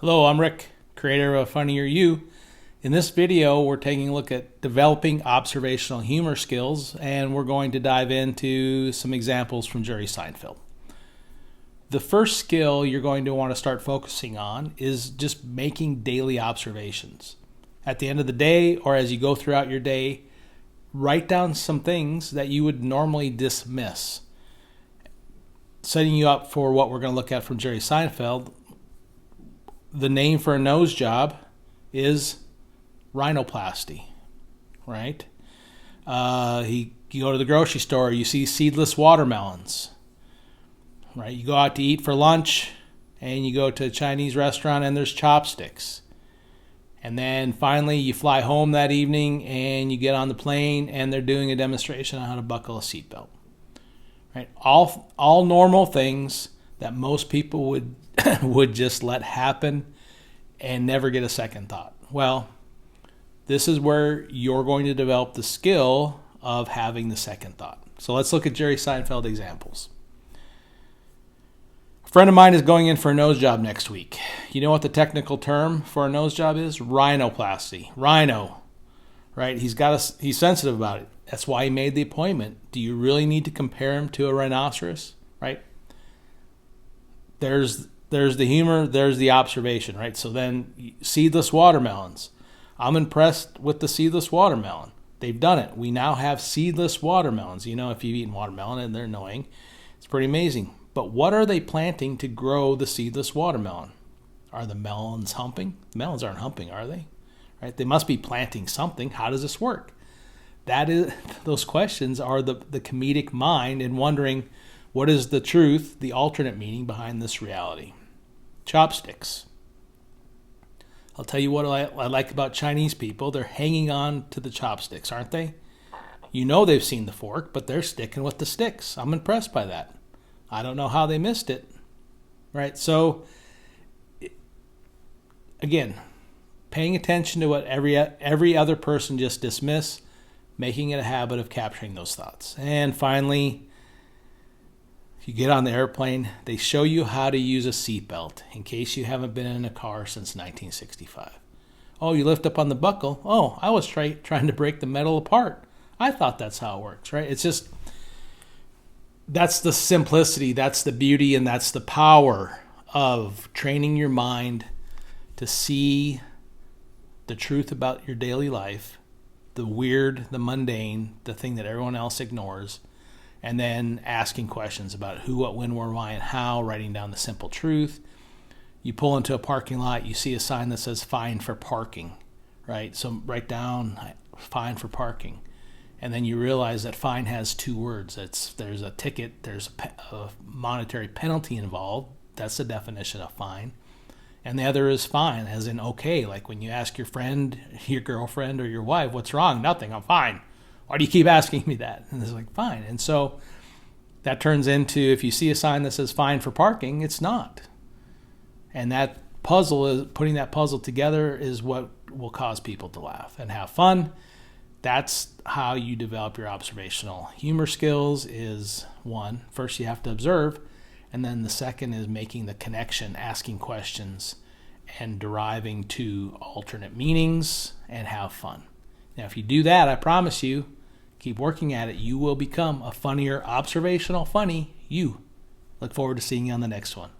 Hello, I'm Rick, creator of Funnier You. In this video, we're taking a look at developing observational humor skills, and we're going to dive into some examples from Jerry Seinfeld. The first skill you're going to want to start focusing on is just making daily observations. At the end of the day, or as you go throughout your day, write down some things that you would normally dismiss. Setting you up for what we're going to look at from Jerry Seinfeld, the name for a nose job is rhinoplasty, right? You go to the grocery store, you see seedless watermelons, right? You go out to eat for lunch, and you go to a Chinese restaurant, and there's chopsticks. And then finally, you fly home that evening, and you get on the plane, and they're doing a demonstration on how to buckle a seatbelt, right? All normal things that most people would just let happen and never get a second thought. Well, this is where you're going to develop the skill of having the second thought. So let's look at Jerry Seinfeld examples. A friend of mine is going in for a nose job next week. You know what the technical term for a nose job is? Rhinoplasty. Rhino, right? He's sensitive about it. That's why he made the appointment. Do you really need to compare him to a rhinoceros, right? There's the humor, there's the observation, right? So then seedless watermelons. I'm impressed with the seedless watermelon. They've done it. We now have seedless watermelons. You know, if you've eaten watermelon and they're annoying, it's pretty amazing. But what are they planting to grow the seedless watermelon? Are the melons humping? The melons aren't humping, are they? Right? They must be planting something. How does this work? Those questions are the comedic mind and wondering, what is the truth, the alternate meaning behind this reality? Chopsticks. I'll tell you what I like about Chinese people. They're hanging on to the chopsticks, aren't they? You know they've seen the fork, but they're sticking with the sticks. I'm impressed by that. I don't know how they missed it, right? So, again, paying attention to what every other person just dismissed, making it a habit of capturing those thoughts. And finally, if you get on the airplane, they show you how to use a seatbelt in case you haven't been in a car since 1965. Oh, you lift up on the buckle. Oh, I was trying to break the metal apart. I thought that's how it works, right? It's just, that's the simplicity, that's the beauty, and that's the power of training your mind to see the truth about your daily life, the weird, the mundane, the thing that everyone else ignores, and then asking questions about who, what, when, where, why, and how, writing down the simple truth. You pull into a parking lot, you see a sign that says fine for parking, right? So write down fine for parking. And then you realize that fine has two words. There's a ticket, there's a monetary penalty involved. That's the definition of fine. And the other is fine, as in okay, like when you ask your friend, your girlfriend, or your wife, what's wrong? Nothing, I'm fine. Why do you keep asking me that? And it's like, fine. And so that turns into, if you see a sign that says fine for parking, it's not. And that putting that puzzle together is what will cause people to laugh and have fun. That's how you develop your observational humor skills. Is one, first you have to observe, and then the second is making the connection, asking questions, and deriving to alternate meanings, and have fun. Now, if you do that, I promise you, keep working at it, you will become a funnier, observational, funny you. Look forward to seeing you on the next one.